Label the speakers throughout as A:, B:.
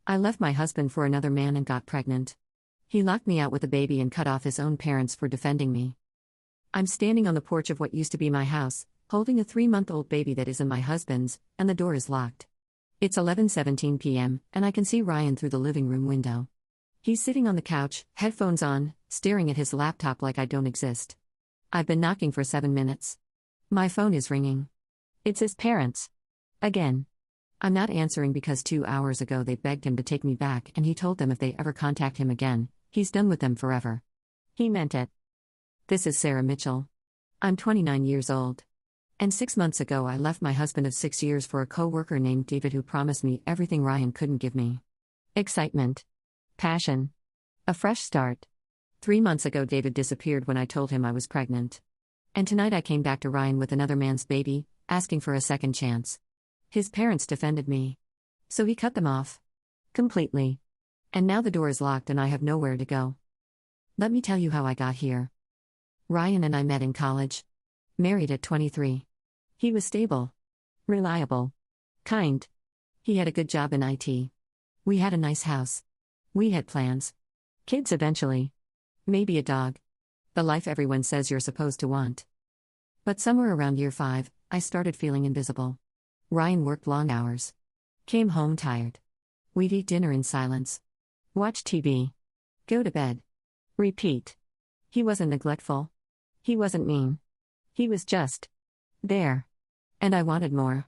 A: I left my husband for another man and got pregnant. He locked me out with a baby and cut off his own parents for defending me. I'm standing on the porch of what used to be my house, holding a 3-month-old baby that isn't my husband's, and the door is locked. It's 11:17 p.m., and I can see Ryan through the living room window. He's sitting on the couch, headphones on, staring at his laptop like I don't exist. I've been knocking for 7 minutes. My phone is ringing. It's his parents. Again. I'm not answering because 2 hours ago they begged him to take me back and he told them if they ever contact him again, he's done with them forever. He meant it. This is Sarah Mitchell. I'm 29 years old. And 6 months ago I left my husband of 6 years for a coworker named David who promised me everything Ryan couldn't give me. Excitement. Passion. A fresh start. 3 months ago David disappeared when I told him I was pregnant. And tonight I came back to Ryan with another man's baby, asking for a second chance. His parents defended me. So he cut them off. Completely. And now the door is locked and I have nowhere to go. Let me tell you how I got here. Ryan and I met in college. Married at 23. He was stable. Reliable. Kind. He had a good job in IT. We had a nice house. We had plans. Kids eventually. Maybe a dog. The life everyone says you're supposed to want. But somewhere around year 5, I started feeling invisible. Ryan worked long hours. Came home tired. We'd eat dinner in silence. Watch TV. Go to bed. Repeat. He wasn't neglectful. He wasn't mean. He was just there. And I wanted more.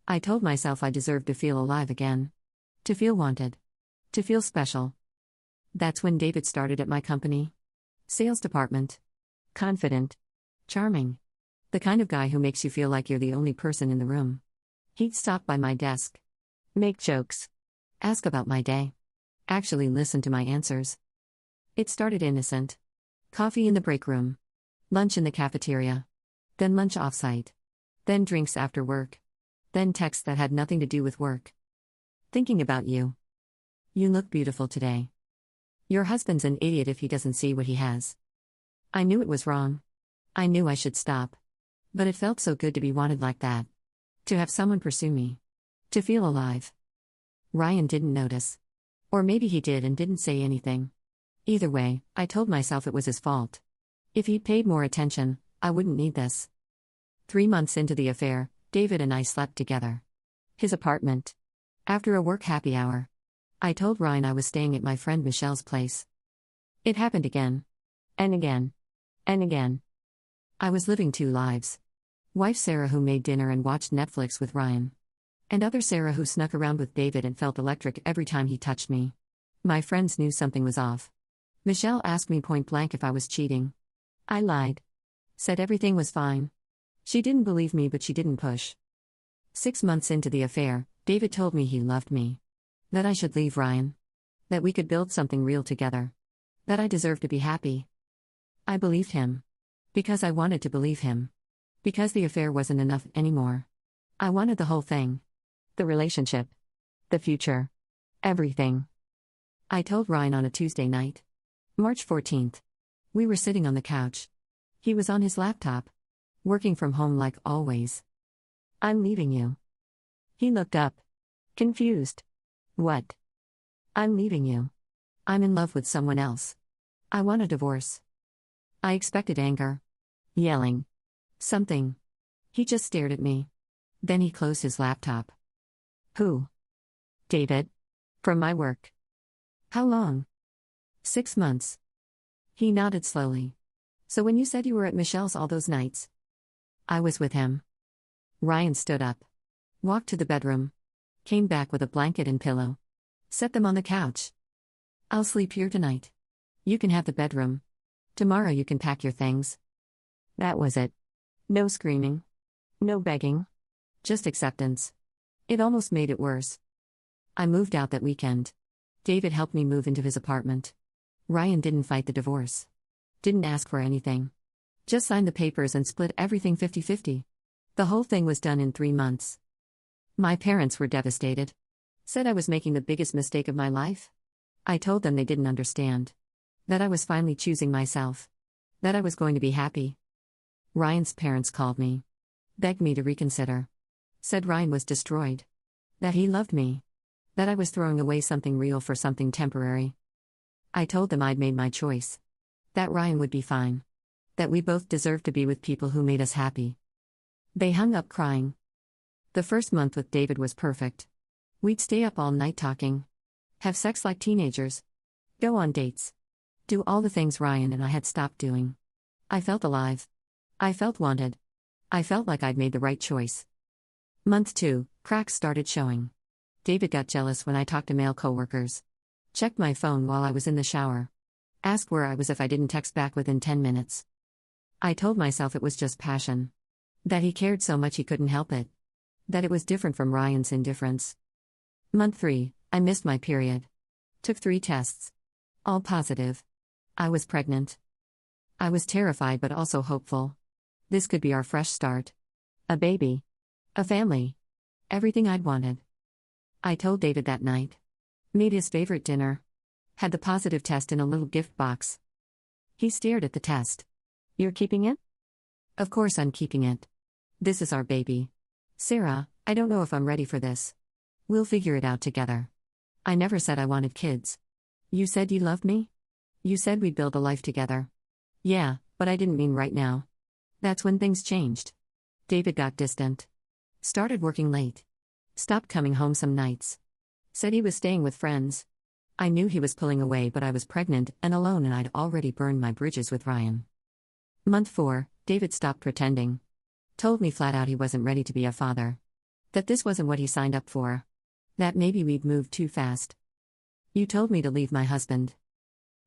A: I told myself I deserved to feel alive again. To feel wanted. To feel special. That's when David started at my company. Sales department. Confident. Charming. The kind of guy who makes you feel like you're the only person in the room. He'd stop by my desk. Make jokes. Ask about my day. Actually listen to my answers. It started innocent. Coffee in the break room. Lunch in the cafeteria. Then lunch offsite. Then drinks after work. Then texts that had nothing to do with work. Thinking about you. You look beautiful today. Your husband's an idiot if he doesn't see what he has. I knew it was wrong. I knew I should stop. But it felt so good to be wanted like that. To have someone pursue me. To feel alive. Ryan didn't notice. Or maybe he did and didn't say anything. Either way, I told myself it was his fault. If he'd paid more attention, I wouldn't need this. 3 months into the affair, David and I slept together. His apartment. After a work happy hour. I told Ryan I was staying at my friend Michelle's place. It happened again. And again. And again. I was living 2 lives. Wife Sarah who made dinner and watched Netflix with Ryan. And other Sarah who snuck around with David and felt electric every time he touched me. My friends knew something was off. Michelle asked me point blank if I was cheating. I lied. Said everything was fine. She didn't believe me but she didn't push. 6 months into the affair, David told me he loved me. That I should leave Ryan. That we could build something real together. That I deserved to be happy. I believed him. Because I wanted to believe him. Because the affair wasn't enough anymore. I wanted the whole thing. The relationship. The future. Everything. I told Ryan on a Tuesday night. March 14th. We were sitting on the couch. He was on his laptop. Working from home like always. I'm leaving you. He looked up. Confused. What? I'm leaving you. I'm in love with someone else. I want a divorce. I expected anger. Yelling. Something. He just stared at me. Then he closed his laptop. Who? David. From my work. How long? 6 months. He nodded slowly. So when you said you were at Michelle's all those nights? I was with him. Ryan stood up. Walked to the bedroom. Came back with a blanket and pillow. Set them on the couch. I'll sleep here tonight. You can have the bedroom. Tomorrow you can pack your things. That was it. No screaming. No begging. Just acceptance. It almost made it worse. I moved out that weekend. David helped me move into his apartment. Ryan didn't fight the divorce. Didn't ask for anything. Just signed the papers and split everything 50-50. The whole thing was done in 3 months. My parents were devastated. Said I was making the biggest mistake of my life. I told them they didn't understand. That I was finally choosing myself. That I was going to be happy. Ryan's parents called me. Begged me to reconsider. Said Ryan was destroyed. That he loved me. That I was throwing away something real for something temporary. I told them I'd made my choice. That Ryan would be fine. That we both deserved to be with people who made us happy. They hung up crying. The first month with David was perfect. We'd stay up all night talking. Have sex like teenagers. Go on dates. Do all the things Ryan and I had stopped doing. I felt alive. I felt wanted. I felt like I'd made the right choice. Month 2, cracks started showing. David got jealous when I talked to male coworkers. Checked my phone while I was in the shower. Asked where I was if I didn't text back within 10 minutes. I told myself it was just passion. That he cared so much he couldn't help it. That it was different from Ryan's indifference. Month 3, I missed my period. Took 3 tests. All positive. I was pregnant. I was terrified but also hopeful. This could be our fresh start. A baby. A family. Everything I'd wanted. I told David that night. Made his favorite dinner. Had the positive test in a little gift box. He stared at the test. You're keeping it? Of course I'm keeping it. This is our baby. Sarah, I don't know if I'm ready for this. We'll figure it out together. I never said I wanted kids. You said you loved me? You said we'd build a life together. Yeah, but I didn't mean right now. That's when things changed. David got distant. Started working late. Stopped coming home some nights. Said he was staying with friends. I knew he was pulling away, but I was pregnant and alone, and I'd already burned my bridges with Ryan. Month 4, David stopped pretending. Told me flat out he wasn't ready to be a father. That this wasn't what he signed up for. That maybe we'd moved too fast. You told me to leave my husband.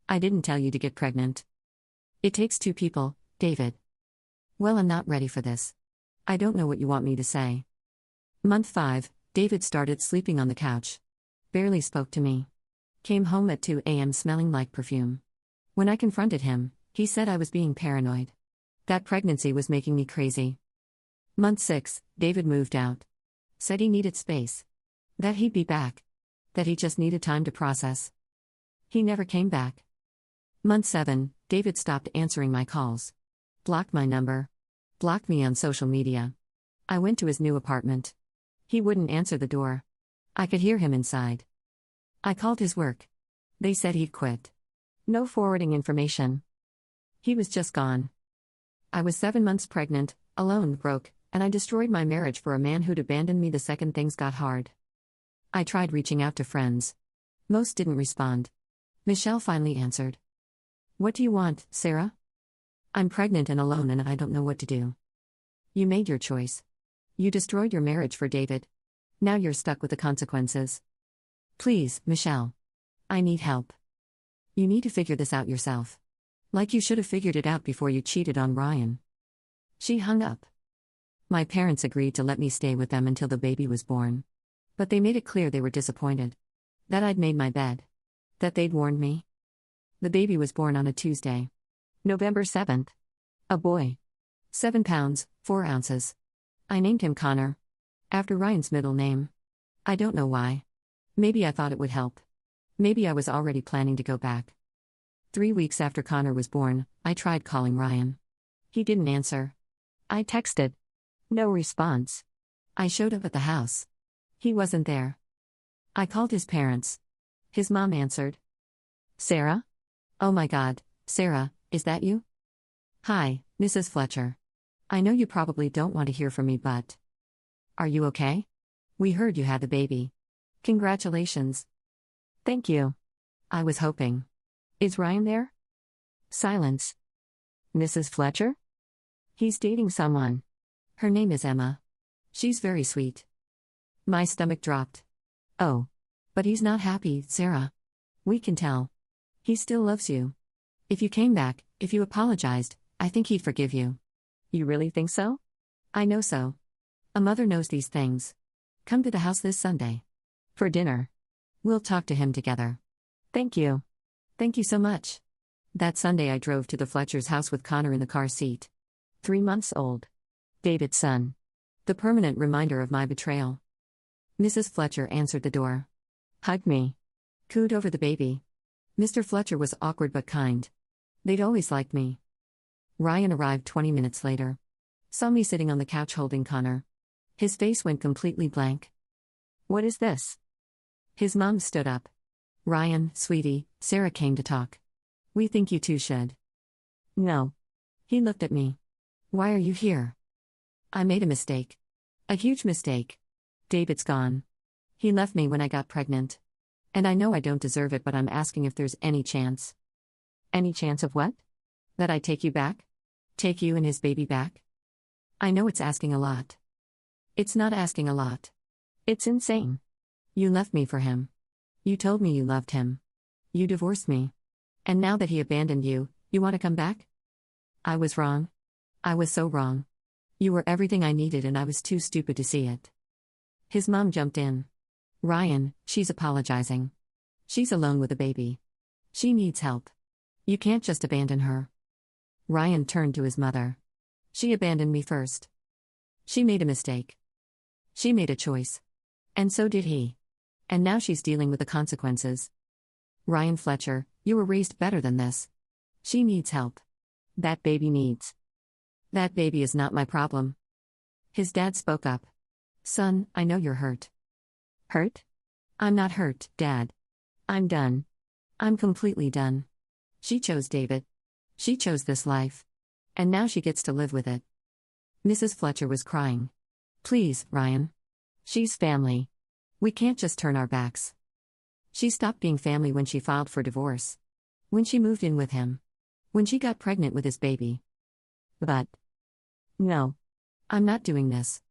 A: I didn't tell you to get pregnant. It takes 2 people, David. Well, I'm not ready for this. I don't know what you want me to say. Month 5, David started sleeping on the couch. Barely spoke to me. Came home at 2 a.m. smelling like perfume. When I confronted him, he said I was being paranoid. That pregnancy was making me crazy. Month 6, David moved out. Said he needed space. That he'd be back. That he just needed time to process. He never came back. Month 7, David stopped answering my calls. Blocked my number. Blocked me on social media. I went to his new apartment. He wouldn't answer the door. I could hear him inside. I called his work. They said he'd quit. No forwarding information. He was just gone. I was 7 months pregnant, alone, broke, and I destroyed my marriage for a man who'd abandoned me the second things got hard. I tried reaching out to friends. Most didn't respond. Michelle finally answered. What do you want, Sarah? I'm pregnant and alone and I don't know what to do. You made your choice. You destroyed your marriage for David. Now you're stuck with the consequences. Please, Michelle. I need help. You need to figure this out yourself. Like you should have figured it out before you cheated on Ryan. She hung up. My parents agreed to let me stay with them until the baby was born. But they made it clear they were disappointed. That I'd made my bed. That they'd warned me. The baby was born on a Tuesday. November 7th. A boy. 7 pounds, 4 ounces. I named him Connor. After Ryan's middle name. I don't know why. Maybe I thought it would help. Maybe I was already planning to go back. 3 weeks after Connor was born, I tried calling Ryan. He didn't answer. I texted. No response. I showed up at the house. He wasn't there. I called his parents. His mom answered. Sarah? Oh my God, Sarah, is that you? Hi, Mrs. Fletcher. I know you probably don't want to hear from me, but... Are you okay? We heard you had the baby. Congratulations. Thank you. I was hoping. Is Ryan there? Silence. Mrs. Fletcher? He's dating someone. Her name is Emma. She's very sweet. My stomach dropped. Oh. But he's not happy, Sarah. We can tell. He still loves you. If you came back, if you apologized, I think he'd forgive you. You really think so? I know so. A mother knows these things. Come to the house this Sunday. For dinner. We'll talk to him together. Thank you. Thank you so much. That Sunday I drove to the Fletcher's house with Connor in the car seat. 3 months old. David's son. The permanent reminder of my betrayal. Mrs. Fletcher answered the door. Hugged me. Cooed over the baby. Mr. Fletcher was awkward but kind. They'd always liked me. Ryan arrived 20 minutes later. Saw me sitting on the couch holding Connor. His face went completely blank. What is this? His mom stood up. Ryan, sweetie, Sarah came to talk. We think you two should. No. He looked at me. Why are you here? I made a mistake. A huge mistake. David's gone. He left me when I got pregnant. And I know I don't deserve it, but I'm asking if there's any chance. Any chance of what? That I take you back? Take you and his baby back? I know it's asking a lot. It's not asking a lot. It's insane. You left me for him. You told me you loved him. You divorced me. And now that he abandoned you, you want to come back? I was wrong. I was so wrong. You were everything I needed and I was too stupid to see it. His mom jumped in. Ryan, she's apologizing. She's alone with a baby. She needs help. You can't just abandon her. Ryan turned to his mother. She abandoned me first. She made a mistake. She made a choice. And so did he. And now she's dealing with the consequences. Ryan Fletcher, you were raised better than this. She needs help. That baby needs. That baby is not my problem. His dad spoke up. Son, I know you're hurt. Hurt? I'm not hurt, Dad. I'm done. I'm completely done. She chose David. She chose this life. And now she gets to live with it. Mrs. Fletcher was crying. Please, Ryan. She's family. We can't just turn our backs. She stopped being family when she filed for divorce. When she moved in with him. When she got pregnant with his baby. But. No. I'm not doing this.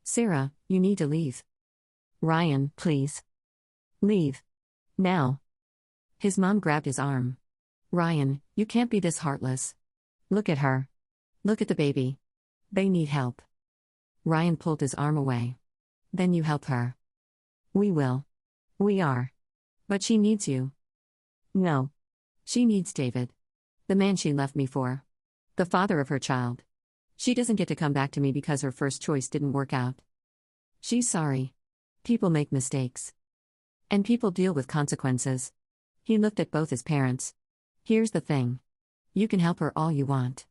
A: Sarah, you need to leave. Ryan, please. Leave. Now. His mom grabbed his arm. Ryan, you can't be this heartless. Look at her. Look at the baby. They need help. Ryan pulled his arm away. Then you help her. We will. We are. But she needs you. No. She needs David. The man she left me for. The father of her child. She doesn't get to come back to me because her first choice didn't work out. She's sorry. People make mistakes. And people deal with consequences. He looked at both his parents. Here's the thing. You can help her all you want.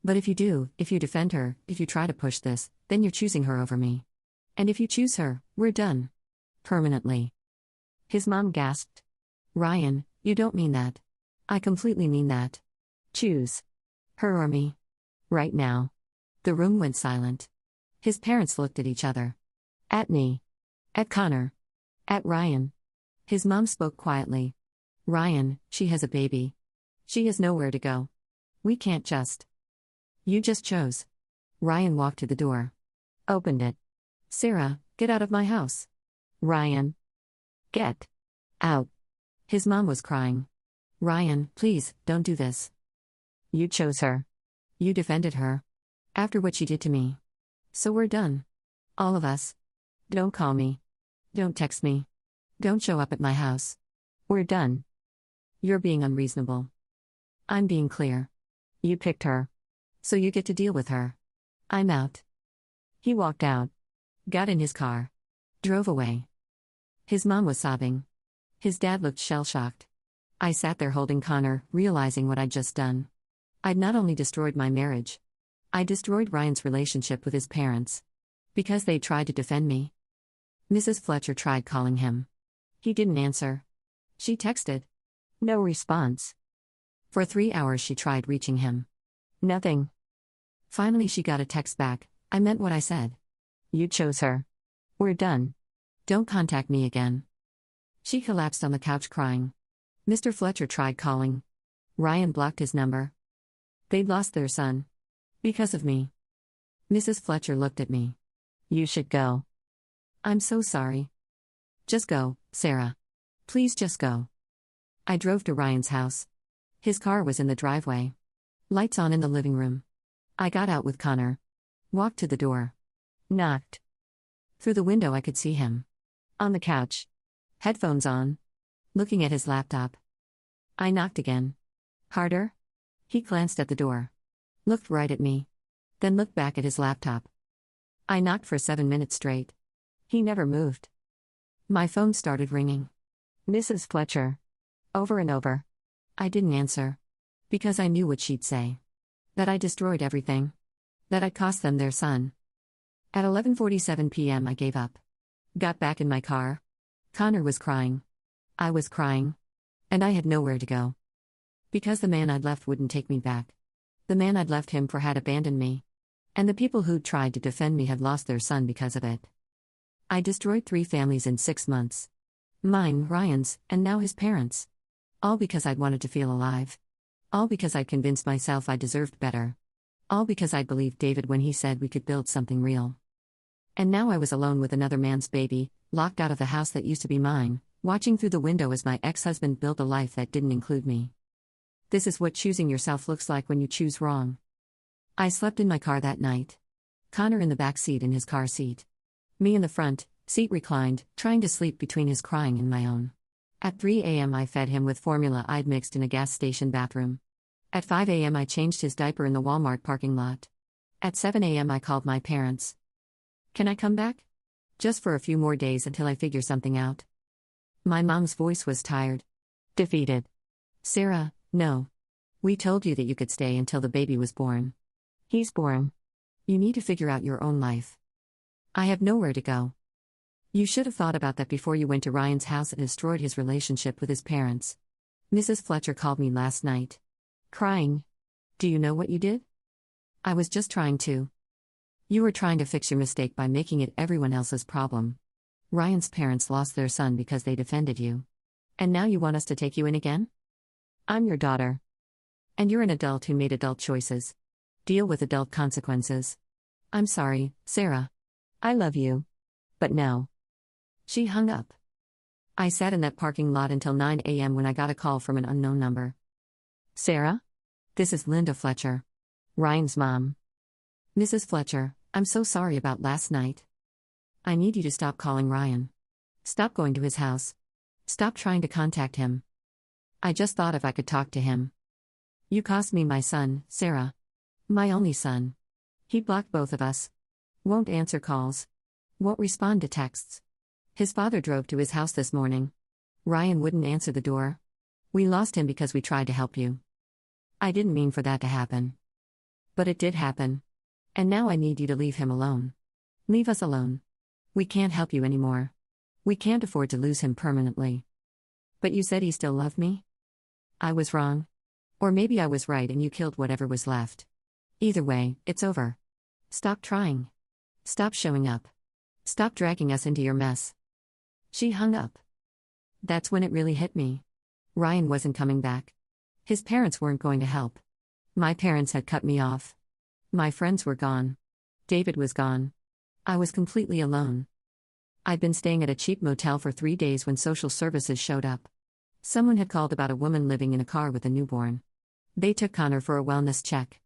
A: But if you do, if you defend her, if you try to push this, then you're choosing her over me. And if you choose her, we're done. Permanently. His mom gasped. Ryan, you don't mean that. I completely mean that. Choose. Her or me. Right now. The room went silent. His parents looked at each other. At me. At Connor. At Ryan. His mom spoke quietly. Ryan, she has a baby. She has nowhere to go. We can't just. You just chose. Ryan walked to the door. Opened it. Sarah, get out of my house. Ryan. Get. Out. His mom was crying. Ryan, please, don't do this. You chose her. You defended her. After what she did to me. So we're done. All of us. Don't call me. Don't text me. Don't show up at my house. We're done. You're being unreasonable. I'm being clear. You picked her. So you get to deal with her. I'm out. He walked out. Got in his car. Drove away. His mom was sobbing. His dad looked shell-shocked. I sat there holding Connor, realizing what I'd just done. I'd not only destroyed my marriage. I destroyed Ryan's relationship with his parents. Because they tried to defend me. Mrs. Fletcher tried calling him. He didn't answer. She texted. No response. For 3 hours she tried reaching him. Nothing. Finally she got a text back. I meant what I said. You chose her. We're done. Don't contact me again. She collapsed on the couch crying. Mr. Fletcher tried calling. Ryan blocked his number. They'd lost their son. Because of me. Mrs. Fletcher looked at me. You should go. I'm so sorry. Just go, Sarah. Please just go. I drove to Ryan's house. His car was in the driveway. Lights on in the living room. I got out with Connor. Walked to the door. Knocked. Through the window I could see him. On the couch. Headphones on. Looking at his laptop. I knocked again. Harder? He glanced at the door. Looked right at me. Then looked back at his laptop. I knocked for 7 minutes straight. He never moved. My phone started ringing. Mrs. Fletcher. Over and over. I didn't answer. Because I knew what she'd say. That I destroyed everything. That I'd cost them their son. At 11:47 p.m. I gave up. Got back in my car. Connor was crying. I was crying. And I had nowhere to go. Because the man I'd left wouldn't take me back. The man I'd left him for had abandoned me. And the people who'd tried to defend me had lost their son because of it. I destroyed 3 families in 6 months. Mine, Ryan's, and now his parents. All because I'd wanted to feel alive. All because I'd convinced myself I deserved better. All because I'd believed David when he said we could build something real. And now I was alone with another man's baby, locked out of the house that used to be mine, watching through the window as my ex-husband built a life that didn't include me. This is what choosing yourself looks like when you choose wrong. I slept in my car that night. Connor in the back seat in his car seat. Me in the front seat reclined, trying to sleep between his crying and my own. At 3 a.m. I fed him with formula I'd mixed in a gas station bathroom. At 5 a.m. I changed his diaper in the Walmart parking lot. At 7 a.m. I called my parents. Can I come back? Just for a few more days until I figure something out. My mom's voice was tired. Defeated. Sarah, no. We told you that you could stay until the baby was born. He's born. You need to figure out your own life. I have nowhere to go. You should have thought about that before you went to Ryan's house and destroyed his relationship with his parents. Mrs. Fletcher called me last night. Crying. Do you know what you did? I was just trying to. You were trying to fix your mistake by making it everyone else's problem. Ryan's parents lost their son because they defended you. And now you want us to take you in again? I'm your daughter. And you're an adult who made adult choices. Deal with adult consequences. I'm sorry, Sarah. I love you. But no. She hung up. I sat in that parking lot until 9 a.m. when I got a call from an unknown number. Sarah? This is Linda Fletcher. Ryan's mom. Mrs. Fletcher, I'm so sorry about last night. I need you to stop calling Ryan. Stop going to his house. Stop trying to contact him. I just thought if I could talk to him. You cost me my son, Sarah. My only son. He blocked both of us. Won't answer calls. Won't respond to texts. His father drove to his house this morning. Ryan wouldn't answer the door. We lost him because we tried to help you. I didn't mean for that to happen. But it did happen. And now I need you to leave him alone. Leave us alone. We can't help you anymore. We can't afford to lose him permanently. But you said he still loved me? I was wrong. Or maybe I was right and you killed whatever was left. Either way, it's over. Stop trying. Stop showing up. Stop dragging us into your mess. She hung up. That's when it really hit me. Ryan wasn't coming back. His parents weren't going to help. My parents had cut me off. My friends were gone. David was gone. I was completely alone. I'd been staying at a cheap motel for 3 days when social services showed up. Someone had called about a woman living in a car with a newborn. They took Connor for a wellness check.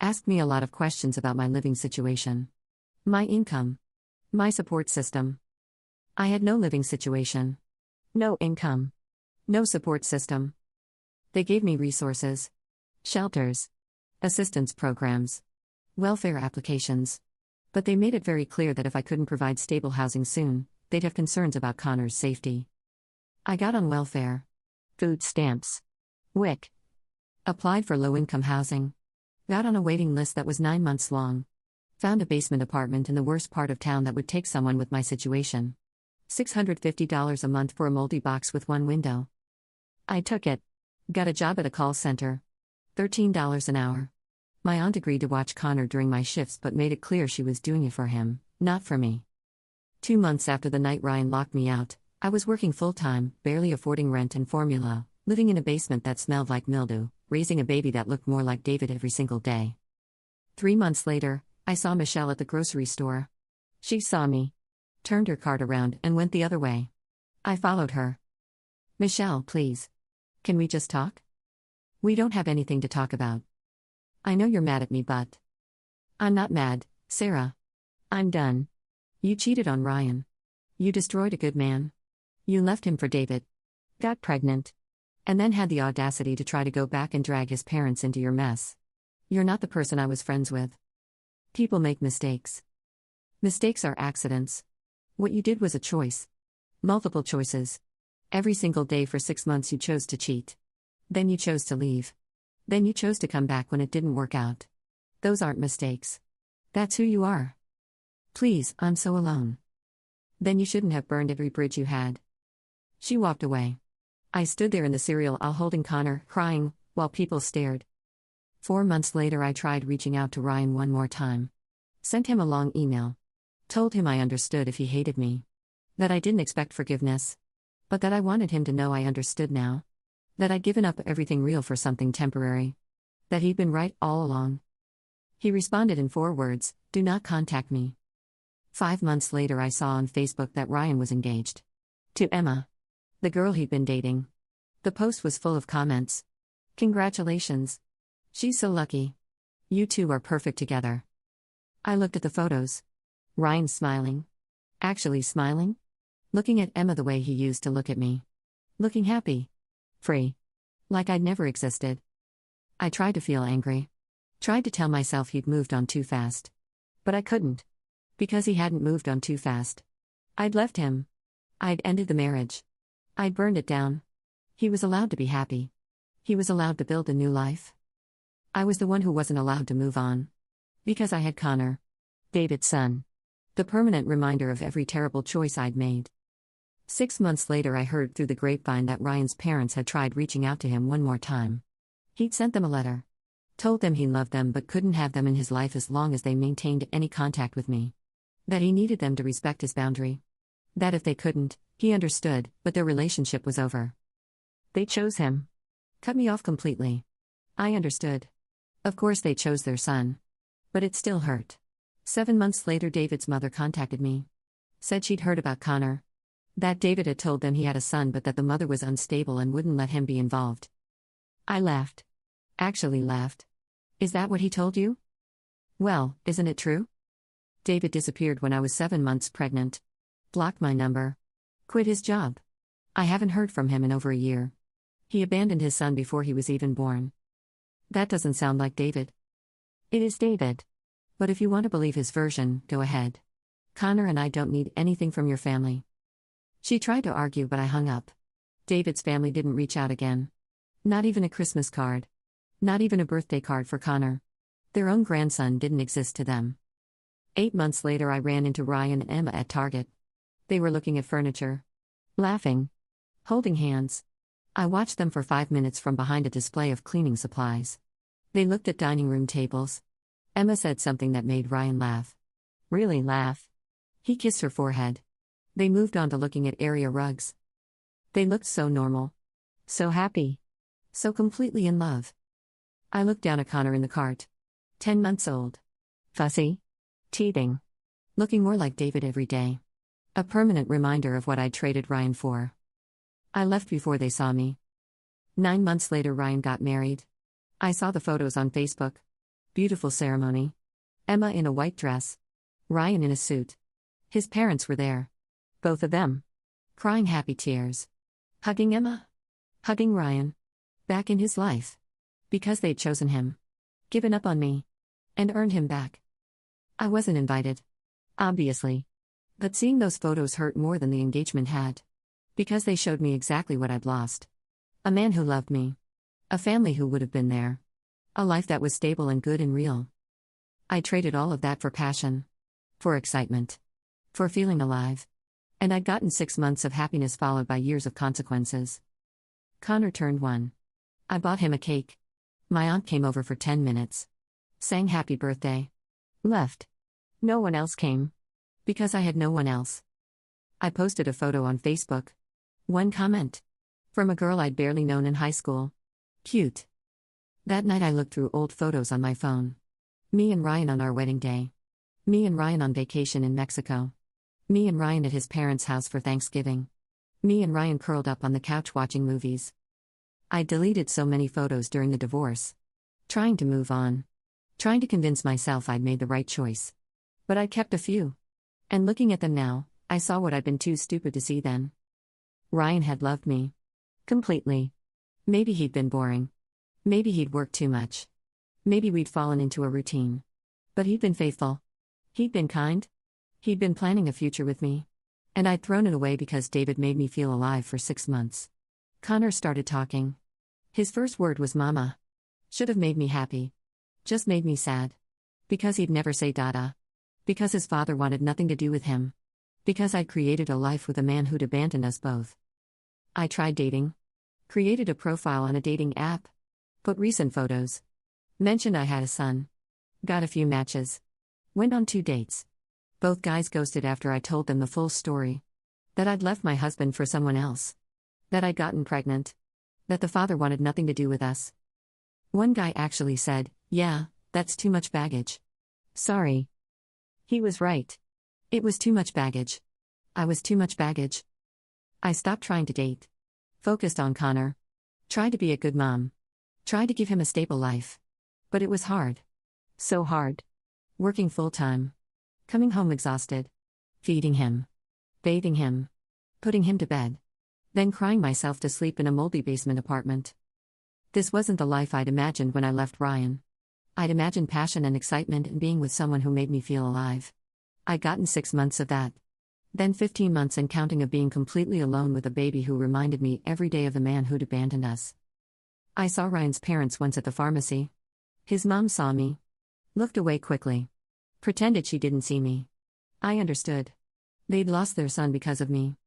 A: Asked me a lot of questions about my living situation. My income. My support system. I had no living situation. No income. No support system. They gave me resources. Shelters. Assistance programs. Welfare applications. But they made it very clear that if I couldn't provide stable housing soon, they'd have concerns about Connor's safety. I got on welfare. Food stamps. WIC. Applied for low-income housing. Got on a waiting list that was 9 months long. Found a basement apartment in the worst part of town that would take someone with my situation. $650 a month for a moldy box with 1 window. I took it. Got a job at a call center. $13 an hour. My aunt agreed to watch Connor during my shifts but made it clear she was doing it for him, not for me. 2 months after the night Ryan locked me out, I was working full-time, barely affording rent and formula, living in a basement that smelled like mildew, raising a baby that looked more like David every single day. 3 months later, I saw Michelle at the grocery store. She saw me, turned her cart around and went the other way. I followed her. Michelle, please. Can we just talk? We don't have anything to talk about. I know you're mad at me, but I'm not mad, Sarah. I'm done. You cheated on Ryan. You destroyed a good man. You left him for David. Got pregnant. And then had the audacity to try to go back and drag his parents into your mess. You're not the person I was friends with. People make mistakes. Mistakes are accidents. What you did was a choice. Multiple choices. Every single day for 6 months you chose to cheat. Then you chose to leave. Then you chose to come back when it didn't work out. Those aren't mistakes. That's who you are. Please, I'm so alone. Then you shouldn't have burned every bridge you had. She walked away. I stood there in the cereal aisle holding Connor, crying, while people stared. 4 months later, I tried reaching out to Ryan one more time. Sent him a long email. Told him I understood if he hated me. That I didn't expect forgiveness. But that I wanted him to know I understood now. That I'd given up everything real for something temporary. That he'd been right all along. He responded in 4 words, "Do not contact me." 5 months later, I saw on Facebook that Ryan was engaged. To Emma. The girl he'd been dating. The post was full of comments. "Congratulations. She's so lucky. You two are perfect together." I looked at the photos. Ryan smiling. Actually smiling? Looking at Emma the way he used to look at me. Looking happy. Free. Like I'd never existed. I tried to feel angry. Tried to tell myself he'd moved on too fast. But I couldn't. Because he hadn't moved on too fast. I'd left him. I'd ended the marriage. I'd burned it down. He was allowed to be happy. He was allowed to build a new life. I was the one who wasn't allowed to move on. Because I had Connor. David's son. The permanent reminder of every terrible choice I'd made. 6 months later, I heard through the grapevine that Ryan's parents had tried reaching out to him one more time. He'd sent them a letter. Told them he loved them but couldn't have them in his life as long as they maintained any contact with me. That he needed them to respect his boundary. That if they couldn't, he understood, but their relationship was over. They chose him. Cut me off completely. I understood. Of course they chose their son. But it still hurt. 7 months later, David's mother contacted me. Said she'd heard about Connor. That David had told them he had a son but that the mother was unstable and wouldn't let him be involved. I laughed. Actually laughed. Is that what he told you? Well, isn't it true? David disappeared when I was 7 months pregnant. Blocked my number. Quit his job. I haven't heard from him in over a year. He abandoned his son before he was even born. That doesn't sound like David. It is David. But if you want to believe his version, go ahead. Connor and I don't need anything from your family. She tried to argue, but I hung up. David's family didn't reach out again. Not even a Christmas card. Not even a birthday card for Connor. Their own grandson didn't exist to them. 8 months later, I ran into Ryan and Emma at Target. They were looking at furniture. Laughing. Holding hands. I watched them for 5 minutes from behind a display of cleaning supplies. They looked at dining room tables. Emma said something that made Ryan laugh. Really laugh. He kissed her forehead. They moved on to looking at area rugs. They looked so normal. So happy. So completely in love. I looked down at Connor in the cart. 10 months old. Fussy. Teething. Looking more like David every day. A permanent reminder of what I'd traded Ryan for. I left before they saw me. 9 months later, Ryan got married. I saw the photos on Facebook. Beautiful ceremony. Emma in a white dress. Ryan in a suit. His parents were there. Both of them. Crying happy tears. Hugging Emma. Hugging Ryan. Back in his life. Because they'd chosen him. Given up on me. And earned him back. I wasn't invited. Obviously. But seeing those photos hurt more than the engagement had. Because they showed me exactly what I'd lost. A man who loved me. A family who would have been there. A life that was stable and good and real. I traded all of that for passion. For excitement. For feeling alive. And I'd gotten 6 months of happiness followed by years of consequences. Connor turned 1. I bought him a cake. My aunt came over for 10 minutes. Sang happy birthday. Left. No one else came. Because I had no one else. I posted a photo on Facebook. 1 comment. From a girl I'd barely known in high school. Cute. That night I looked through old photos on my phone. Me and Ryan on our wedding day. Me and Ryan on vacation in Mexico. Me and Ryan at his parents' house for Thanksgiving. Me and Ryan curled up on the couch watching movies. I deleted so many photos during the divorce. Trying to move on. Trying to convince myself I'd made the right choice. But I kept a few. And looking at them now, I saw what I'd been too stupid to see then. Ryan had loved me. Completely. Maybe he'd been boring. Maybe he'd worked too much. Maybe we'd fallen into a routine. But he'd been faithful. He'd been kind. He'd been planning a future with me. And I'd thrown it away because David made me feel alive for 6 months. Connor started talking. His first word was mama. Should have made me happy. Just made me sad. Because he'd never say dada. Because his father wanted nothing to do with him. Because I'd created a life with a man who'd abandoned us both. I tried dating. Created a profile on a dating app. Put recent photos. Mentioned I had a son. Got a few matches. Went on 2 dates. Both guys ghosted after I told them the full story. That I'd left my husband for someone else. That I'd gotten pregnant. That the father wanted nothing to do with us. One guy actually said, "Yeah, that's too much baggage." Sorry. He was right. It was too much baggage. I was too much baggage. I stopped trying to date. Focused on Connor. Tried to be a good mom. Tried to give him a stable life. But it was hard. So hard. Working full-time. Coming home exhausted. Feeding him. Bathing him. Putting him to bed. Then crying myself to sleep in a moldy basement apartment. This wasn't the life I'd imagined when I left Ryan. I'd imagined passion and excitement and being with someone who made me feel alive. I'd gotten 6 months of that. Then 15 months and counting of being completely alone with a baby who reminded me every day of the man who'd abandoned us. I saw Ryan's parents once at the pharmacy. His mom saw me. Looked away quickly. Pretended she didn't see me. I understood. They'd lost their son because of me.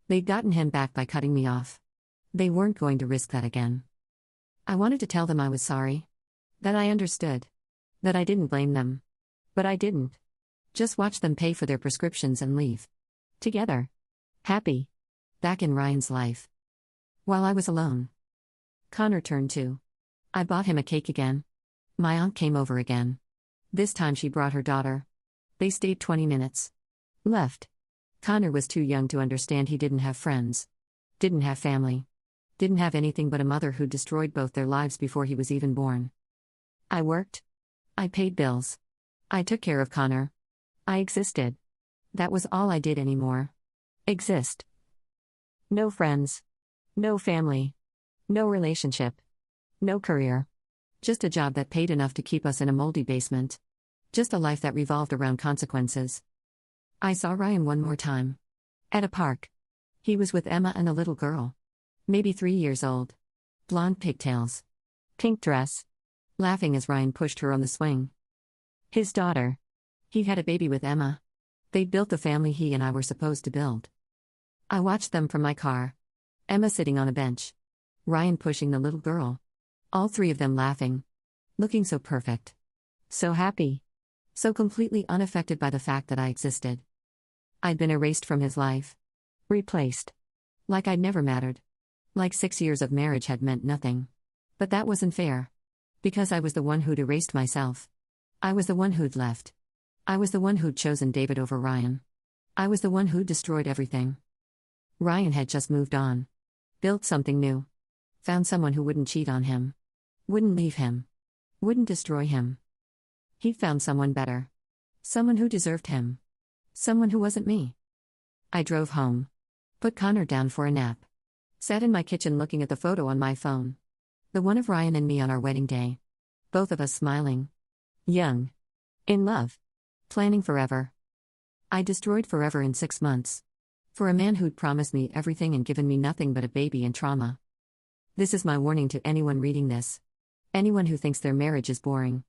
A: They'd gotten him back by cutting me off. They weren't going to risk that again. I wanted to tell them I was sorry. That I understood. That I didn't blame them. But I didn't. Just watch them pay for their prescriptions and leave. Together. Happy. Back in Ryan's life. While I was alone. Connor turned 2. I bought him a cake again. My aunt came over again. This time she brought her daughter. They stayed 20 minutes. Left. Connor was too young to understand he didn't have friends. Didn't have family. Didn't have anything but a mother who destroyed both their lives before he was even born. I worked. I paid bills. I took care of Connor. I existed. That was all I did anymore. Exist. No friends. No family. No relationship. No career. Just a job that paid enough to keep us in a moldy basement. Just a life that revolved around consequences. I saw Ryan one more time. At a park. He was with Emma and a little girl. Maybe 3 years old. Blonde pigtails. Pink dress. Laughing as Ryan pushed her on the swing. His daughter. He'd had a baby with Emma. They'd built the family he and I were supposed to build. I watched them from my car. Emma sitting on a bench. Ryan pushing the little girl. All 3 of them laughing. Looking so perfect. So happy. So completely unaffected by the fact that I existed. I'd been erased from his life. Replaced. Like I'd never mattered. Like 6 years of marriage had meant nothing. But that wasn't fair. Because I was the one who'd erased myself. I was the one who'd left. I was the one who'd chosen David over Ryan. I was the one who'd destroyed everything. Ryan had just moved on. Built something new. Found someone who wouldn't cheat on him. Wouldn't leave him. Wouldn't destroy him. He'd found someone better. Someone who deserved him. Someone who wasn't me. I drove home. Put Connor down for a nap. Sat in my kitchen looking at the photo on my phone. The one of Ryan and me on our wedding day. Both of us smiling. Young. In love. Planning forever. I destroyed forever in 6 months. For a man who'd promised me everything and given me nothing but a baby and trauma. This is my warning to anyone reading this. Anyone who thinks their marriage is boring.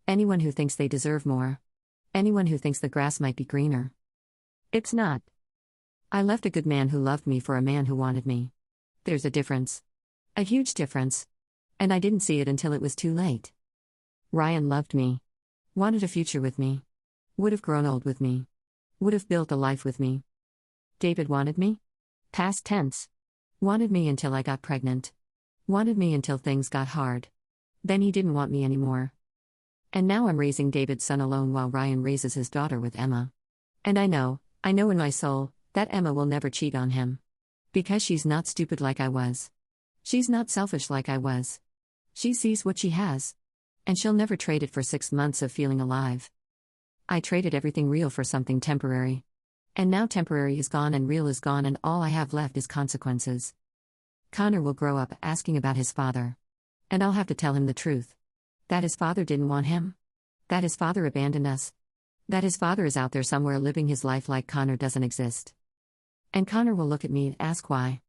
A: Anyone who thinks they deserve more. Anyone who thinks the grass might be greener. It's not. I left a good man who loved me for a man who wanted me. There's a difference. A huge difference. And I didn't see it until it was too late. Ryan loved me. Wanted a future with me. Would have grown old with me. Would have built a life with me. David wanted me? Past tense. Wanted me until I got pregnant. Wanted me until things got hard. Then he didn't want me anymore. And now I'm raising David's son alone while Ryan raises his daughter with Emma. And I know in my soul, that Emma will never cheat on him. Because she's not stupid like I was. She's not selfish like I was. She sees what she has. And she'll never trade it for 6 months of feeling alive. I traded everything real for something temporary. And now temporary is gone and real is gone and all I have left is consequences. Connor will grow up asking about his father. And I'll have to tell him the truth. That his father didn't want him. That his father abandoned us. That his father is out there somewhere living his life like Connor doesn't exist. And Connor will look at me and ask why.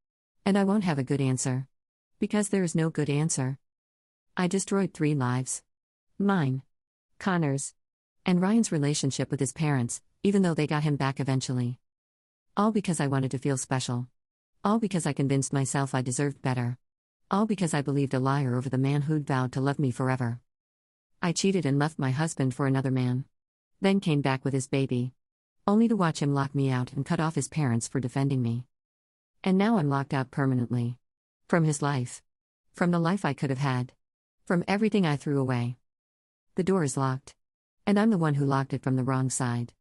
A: And I won't have a good answer. Because there is no good answer. I destroyed 3 lives. Mine. Connor's. And Ryan's relationship with his parents, even though they got him back eventually. All because I wanted to feel special. All because I convinced myself I deserved better. All because I believed a liar over the man who'd vowed to love me forever. I cheated and left my husband for another man. Then came back with his baby. Only to watch him lock me out and cut off his parents for defending me. And now I'm locked out permanently. From his life. From the life I could have had. From everything I threw away. The door is locked. And I'm the one who locked it from the wrong side.